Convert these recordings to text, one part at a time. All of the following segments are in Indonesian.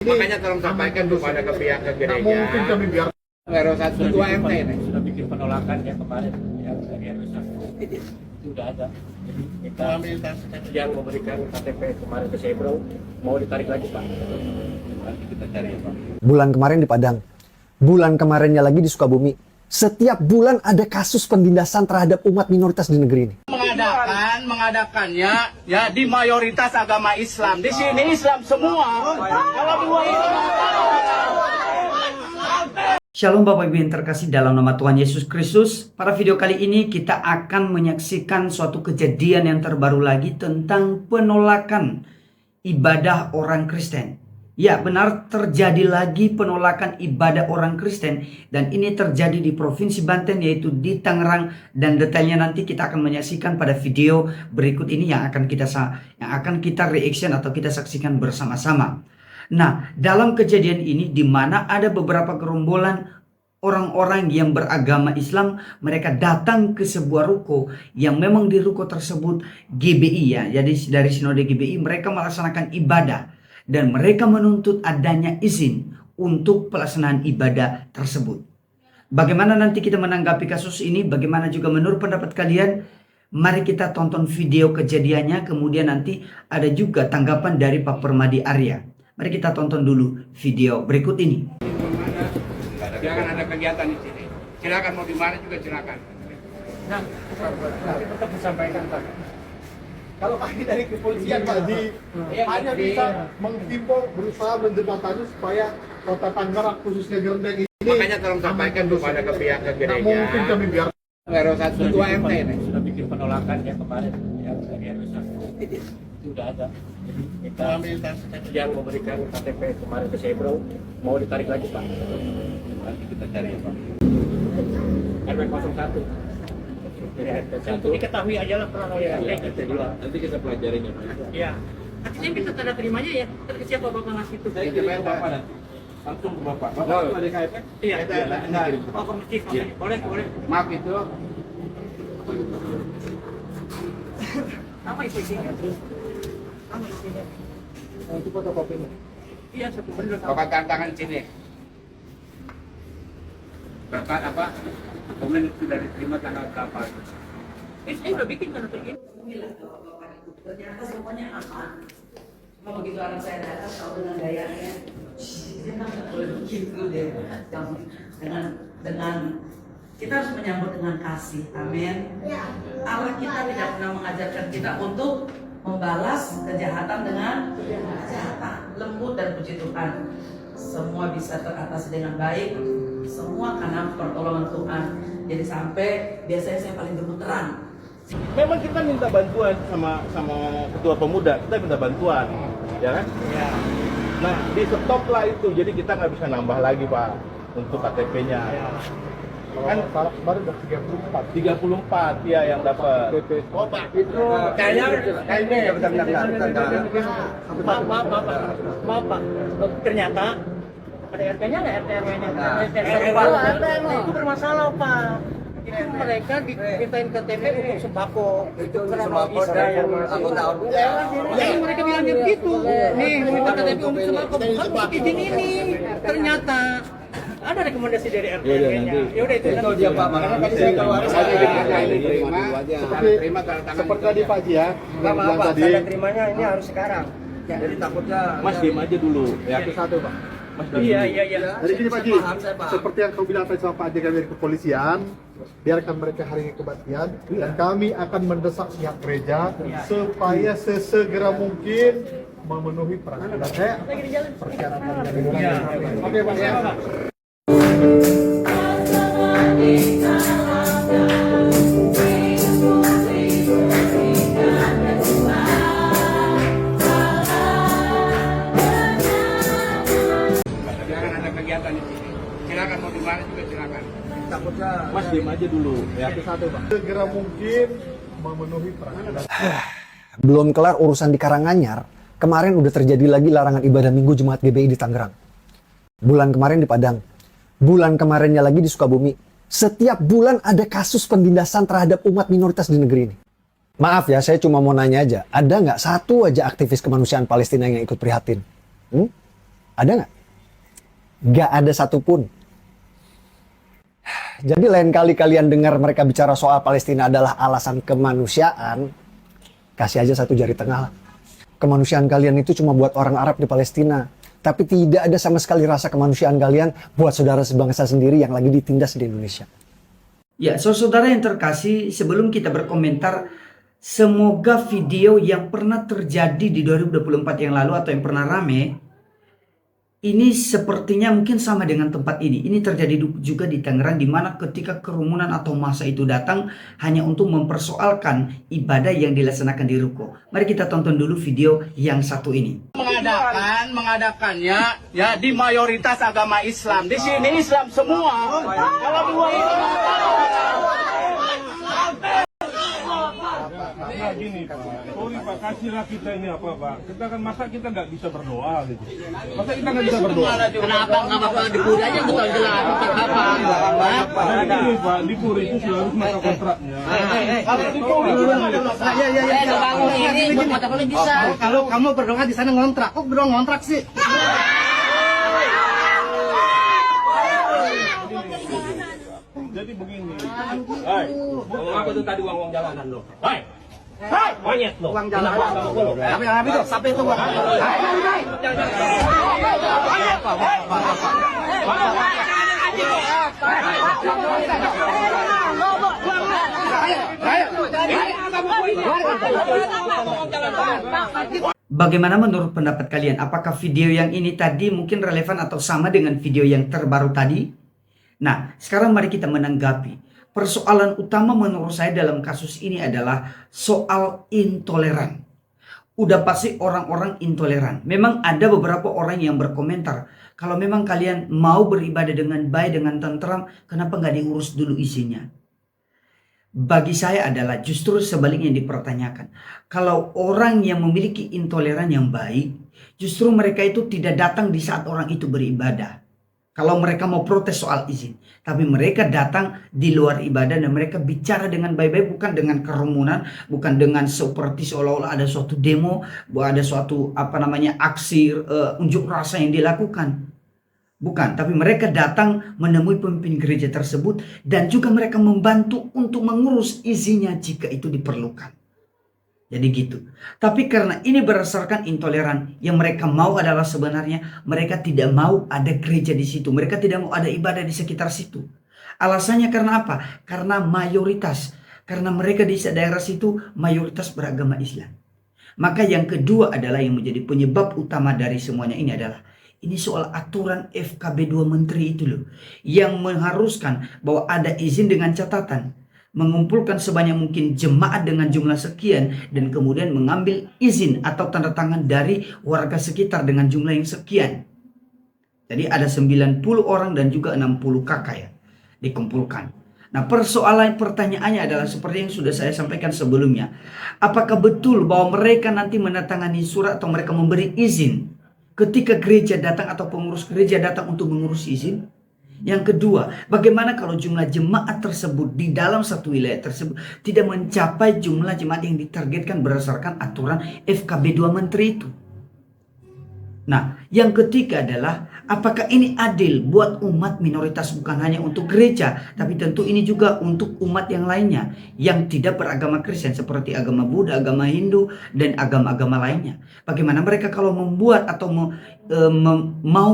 Makanya tolong sampaikan kepada pihak ke gereja. Mungkin kami biar RW1 Ketua MT ini. Sudah bikin penolakan ya kemarin yang dari RW1 sudah ada. Jadi kita yang memberikan KTP kemarin ke Sebro mau ditarik lagi Pak. Nanti kita cari ya Pak. Bulan kemarin di Padang, bulan kemarinnya lagi di Sukabumi. Setiap bulan ada kasus penindasan terhadap umat minoritas di negeri ini. Mengadakannya ya di mayoritas agama Islam. Di sini Islam semua. Kalau dua itu Shalom Bapak Ibu yang terkasih dalam nama Tuhan Yesus Kristus. Pada video kali ini kita akan menyaksikan suatu kejadian yang terbaru lagi tentang penolakan ibadah orang Kristen. Ya, benar, terjadi lagi penolakan ibadah orang Kristen, dan ini terjadi di Provinsi Banten, yaitu di Tangerang, dan detailnya nanti kita akan menyaksikan pada video berikut ini yang akan kita reaction atau kita saksikan bersama-sama. Nah, dalam kejadian ini di mana ada beberapa gerombolan orang-orang yang beragama Islam, mereka datang ke sebuah ruko yang memang di ruko tersebut GBI ya. Jadi dari Sinode GBI mereka melaksanakan ibadah dan mereka menuntut adanya izin untuk pelaksanaan ibadah tersebut. Bagaimana nanti kita menanggapi kasus ini? Bagaimana juga menurut pendapat kalian? Mari kita tonton video kejadiannya, kemudian nanti ada juga tanggapan dari Pak Permadi Arya. Mari kita tonton dulu video berikut ini. jangan ada kegiatan di sini. Silakan mau di mana juga silakan. Nah, tetap disampaikan Pak. kalau kami dari kepolisian Pak hanya bisa menghimbau, berusaha menjembatani supaya kota Tangerang khususnya Gerendeng ini. Makanya tolong sampaikan kepada pihak ke gereja. Mungkin kami biar RW1 Ketua MT ini. Sudah bikin penolakan ya kemarin yang dari RW1 sudah ada. Jadi kita yang memberikan KTP kemarin ke Sebro mau ditarik lagi Pak. Nanti kita cari ya Pak. RW01. Untuk diketahui aja lah Nanti kita pelajarin ya Pak. Iya. Artinya minta tanda terimanya ya. Terus siapa Bapak ngasih itu? Saya kirim Bapak nanti. Langsung ke Bapak. Bapak itu ada KP? Iya. Nah, Oh, komitif. Boleh. maaf itu. Apa isinya? Apa isinya? itu fotokopinya. Iya, satu benar. Bapak tantangan sini. Bapak apa? Komen sudah diterima tanggal kapan? Saya udah bikin kan untuk ini. Ternyata semuanya aman. Cuma begitu anak saya datang tahu dengan gayanya, dia nggak boleh begitu deh. Dengan kita harus menyambut dengan kasih, amin. Allah kita tidak pernah mengajarkan kita untuk membalas kejahatan dengan kejahatan. Lembut dan puji Tuhan, semua bisa teratasi dengan baik. Semua karena pertolongan Tuhan. Jadi sampai biasanya saya paling gemeteran. Memang kita minta bantuan sama ketua pemuda, kita minta bantuan, ya kan? Ya. Nah, di stop lah itu, jadi kita nggak bisa nambah lagi Pak untuk KTP-nya. Kan salah kemarin udah 34 34 ya yang dapat. Oh Pak, itu Kayaknya ya bentar. Maaf Pak. Ternyata ada RT-nya nggak RT-RW-nya? Itu bermasalah Pak. Itu mereka dimintain KTP untuk sembako. Itu sembako dari aku tahu. Jadi mereka bilangnya begitu. Nih minta KTP untuk sembako bukan untuk izin ini. Ternyata ada rekomendasi dari RT-nya. Ya udah itu dia Pak, makanya tadi saya keluar. Terima tanda tangan. seperti tadi Pak Ji ya. Nggak bilang apa-apa, tadi tanda terimanya ini harus sekarang. Jadi takutnya Mas diem aja dulu ya. satu Pak. Mas diem Iya. Jadi gini Pak Ji, seperti yang kau bilang tadi sama Pak Ji dari kepolisian, biarkan mereka hari ini kebaktian dan kami akan mendesak pihak gereja supaya sesegera mungkin memenuhi peraturan saya persyaratan yang Oke Pak ya. Jangan ada kegiatan di sini. Silakan mau di mana juga silakan. takutnya Mas diem aja dulu ya. Satu Pak. Segera mungkin memenuhi peraturan. Belum kelar urusan di Karanganyar, kemarin udah terjadi lagi larangan ibadah minggu Jemaat GBI di Tangerang. Bulan kemarin di Padang, bulan kemarinnya lagi di Sukabumi. Setiap bulan ada kasus penindasan terhadap umat minoritas di negeri ini. Maaf ya, saya cuma mau nanya aja, ada nggak satu aja aktivis kemanusiaan Palestina yang ikut prihatin? Ada nggak? Nggak ada satupun. Jadi lain kali kalian dengar mereka bicara soal Palestina adalah alasan kemanusiaan, kasih aja satu jari tengah. Kemanusiaan kalian itu cuma buat orang Arab di Palestina. Tapi tidak ada sama sekali rasa kemanusiaan kalian buat saudara sebangsa sendiri yang lagi ditindas di Indonesia. Ya, saudara yang terkasih, sebelum kita berkomentar, semoga video yang pernah terjadi di 2024 yang lalu atau yang pernah rame, ini sepertinya mungkin sama dengan tempat ini. Ini terjadi juga di Tangerang, di mana ketika kerumunan atau massa itu datang hanya untuk mempersoalkan ibadah yang dilaksanakan di ruko. Mari kita tonton dulu video yang satu ini. Mengadakannya ya di mayoritas agama Islam. Di sini Islam semua. Kalau di luar itu Nah gini Pak, sorry Pak, kasihlah kita ini apa Pak. Kita kan masa kita nggak bisa berdoa gitu. Masa kita nggak bisa berdoa? Kenapa nggak apa-apa di Puri aja betul jelas apa? Nah gini Pak, di Puri itu sudah harus mata kontraknya. kalau di Puri Ini buat mata kuliah bisa. Kalau kamu berdoa di sana ngontrak, kok berdoa ngontrak sih? Jadi begini. Hai, apa tuh tadi uang jalanan lo? Hai. Hai, monyet lo. Uang jalanan. Apa itu? Sampai itu uang. Bagaimana menurut pendapat kalian? Apakah video yang ini tadi mungkin relevan atau sama dengan video yang terbaru tadi? Nah, sekarang mari kita menanggapi. Persoalan utama menurut saya dalam kasus ini adalah soal intoleran. Udah pasti orang-orang intoleran. Memang ada beberapa orang yang berkomentar, kalau memang kalian mau beribadah dengan baik, dengan tentram, kenapa nggak diurus dulu isinya? Bagi saya adalah justru sebaliknya yang dipertanyakan. Kalau orang yang memiliki intoleran yang baik, justru mereka itu tidak datang di saat orang itu beribadah. Kalau mereka mau protes soal izin, tapi mereka datang di luar ibadah dan mereka bicara dengan baik-baik, bukan dengan kerumunan, bukan dengan seperti seolah-olah ada suatu demo, ada suatu aksi unjuk rasa yang dilakukan. Bukan, tapi mereka datang menemui pemimpin gereja tersebut dan juga mereka membantu untuk mengurus izinnya jika itu diperlukan. Jadi gitu. Tapi karena ini berdasarkan intoleran, yang mereka mau adalah sebenarnya mereka tidak mau ada gereja di situ. Mereka tidak mau ada ibadah di sekitar situ. Alasannya karena apa? Karena mayoritas. Karena mereka di daerah situ mayoritas beragama Islam. Maka yang kedua adalah yang menjadi penyebab utama dari semuanya ini adalah ini soal aturan FKB 2 Menteri itu loh. Yang mengharuskan bahwa ada izin dengan catatan. Mengumpulkan sebanyak mungkin jemaat dengan jumlah sekian dan kemudian mengambil izin atau tanda tangan dari warga sekitar dengan jumlah yang sekian. Jadi ada 90 orang dan juga 60 kakak ya dikumpulkan. Nah, pertanyaannya adalah seperti yang sudah saya sampaikan sebelumnya. Apakah betul bahwa mereka nanti menandatangani surat atau mereka memberi izin ketika gereja datang atau pengurus gereja datang untuk mengurus izin? Yang kedua, bagaimana kalau jumlah jemaat tersebut di dalam satu wilayah tersebut tidak mencapai jumlah jemaat yang ditargetkan berdasarkan aturan FKB 2 Menteri itu? Nah, yang ketiga adalah apakah ini adil buat umat minoritas, bukan hanya untuk gereja, tapi tentu ini juga untuk umat yang lainnya yang tidak beragama Kristen seperti agama Buddha, agama Hindu, dan agama-agama lainnya. Bagaimana mereka kalau membuat atau mau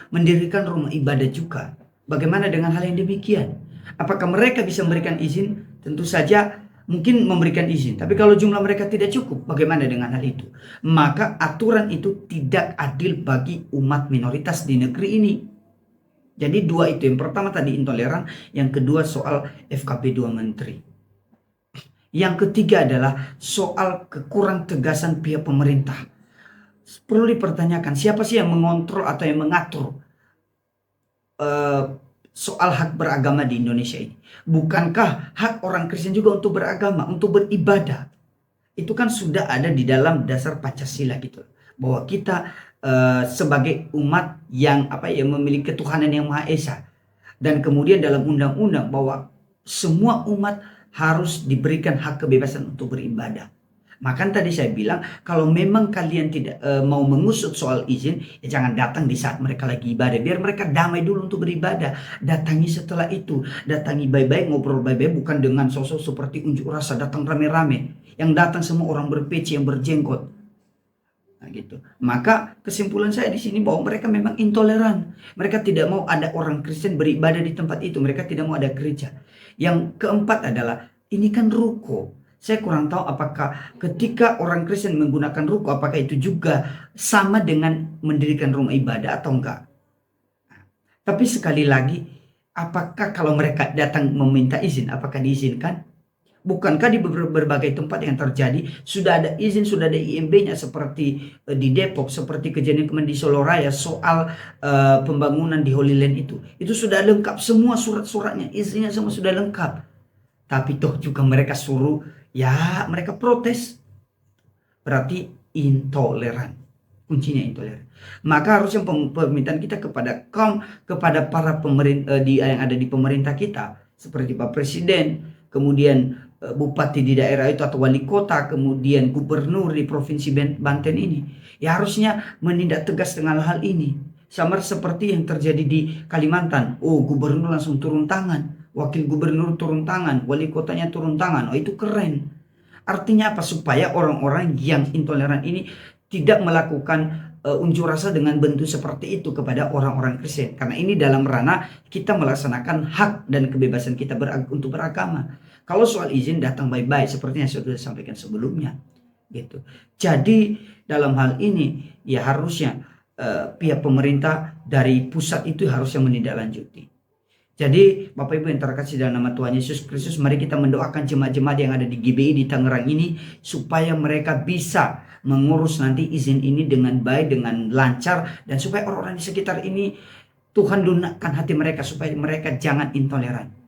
mendirikan rumah ibadah juga? Bagaimana dengan hal yang demikian? Apakah mereka bisa memberikan izin? Tentu saja mungkin memberikan izin. Tapi kalau jumlah mereka tidak cukup, bagaimana dengan hal itu? Maka aturan itu tidak adil bagi umat minoritas di negeri ini. Jadi dua itu. Yang pertama tadi intoleran. Yang kedua soal FKB 2 Menteri. Yang ketiga adalah soal kekurang tegasan pihak pemerintah. Perlu dipertanyakan siapa sih yang mengontrol atau yang mengatur soal hak beragama di Indonesia ini? Bukankah hak orang Kristen juga untuk beragama, untuk beribadah? Itu kan sudah ada di dalam dasar Pancasila gitu. Bahwa kita sebagai umat yang memiliki ketuhanan yang Maha Esa. Dan kemudian dalam undang-undang bahwa semua umat harus diberikan hak kebebasan untuk beribadah. Maka tadi saya bilang, kalau memang kalian tidak mau mengusut soal izin, ya jangan datang di saat mereka lagi ibadah. Biar mereka damai dulu untuk beribadah. Datangi setelah itu. Datangi baik-baik, ngobrol baik-baik, bukan dengan sosok seperti unjuk rasa datang rame-rame. Yang datang semua orang berpeci yang berjenggot. Nah, gitu. Maka kesimpulan saya di sini bahwa mereka memang intoleran. Mereka tidak mau ada orang Kristen beribadah di tempat itu. Mereka tidak mau ada gereja. Yang keempat adalah, ini kan ruko. Saya kurang tahu apakah ketika orang Kristen menggunakan ruko, apakah itu juga sama dengan mendirikan rumah ibadah atau enggak. Tapi sekali lagi, apakah kalau mereka datang meminta izin, apakah diizinkan? Bukankah di berbagai tempat yang terjadi sudah ada izin, sudah ada IMB-nya, seperti di Depok, seperti kejadian kemarin di Soloraya soal pembangunan di Holy Land itu. Itu sudah lengkap semua surat-suratnya, izinnya semua sudah lengkap. Tapi toh juga mereka suruh, ya mereka protes. Berarti intoleran. Kuncinya intoleran. Maka harusnya permintaan kita kepada para pemerintah yang ada di pemerintah kita, seperti Pak Presiden, kemudian bupati di daerah itu atau wali kota, kemudian gubernur di provinsi Banten ini, ya harusnya menindak tegas dengan hal ini. Sama seperti yang terjadi di Kalimantan. Oh, gubernur langsung turun tangan. Wakil gubernur turun tangan, wali kotanya turun tangan. Oh, itu keren. Artinya apa? Supaya orang-orang yang intoleran ini tidak melakukan unjuk rasa dengan bentuk seperti itu kepada orang-orang Kristen. Karena ini dalam ranah kita melaksanakan hak dan kebebasan kita untuk beragama. Kalau soal izin datang baik-baik seperti yang saya sudah sampaikan sebelumnya. Gitu. Jadi dalam hal ini ya harusnya pihak pemerintah dari pusat itu harusnya menindaklanjuti. Jadi Bapak Ibu yang terkasih dalam nama Tuhan Yesus Kristus, mari kita mendoakan jemaat-jemaat yang ada di GBI di Tangerang ini supaya mereka bisa mengurus nanti izin ini dengan baik, dengan lancar, dan supaya orang-orang di sekitar ini Tuhan lunakkan hati mereka supaya mereka jangan intoleran.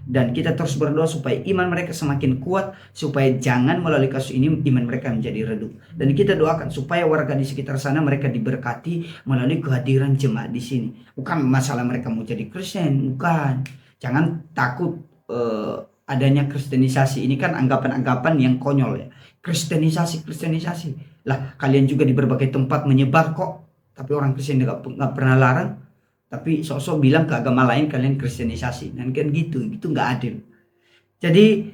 Dan kita terus berdoa supaya iman mereka semakin kuat, supaya jangan melalui kasus ini iman mereka menjadi redup. Dan kita doakan supaya warga di sekitar sana mereka diberkati melalui kehadiran jemaat di sini. Bukan masalah mereka mau jadi Kristen, bukan. Jangan takut adanya kristenisasi. Ini kan anggapan-anggapan yang konyol ya. Kristenisasi. Lah kalian juga di berbagai tempat menyebar kok. Tapi orang Kristen nggak pernah larang. Tapi sosok bilang ke agama lain kalian kristenisasi. Dan kan gitu, itu nggak adil. Jadi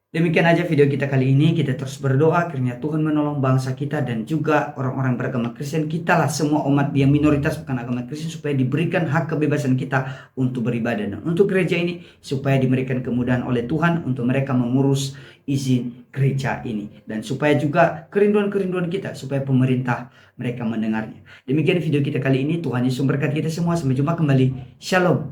demikian aja video kita kali ini. Kita terus berdoa kiranya Tuhan menolong bangsa kita dan juga orang-orang beragama Kristen. Kita lah semua umat yang minoritas bukan agama Kristen, supaya diberikan hak kebebasan kita untuk beribadah. Dan untuk gereja ini supaya diberikan kemudahan oleh Tuhan untuk mereka mengurus izin gereja ini. Dan supaya juga kerinduan-kerinduan kita, supaya pemerintah mereka mendengarnya. Demikian video kita kali ini. Tuhan Yesus memberkati kita semua. Sampai jumpa kembali. Shalom.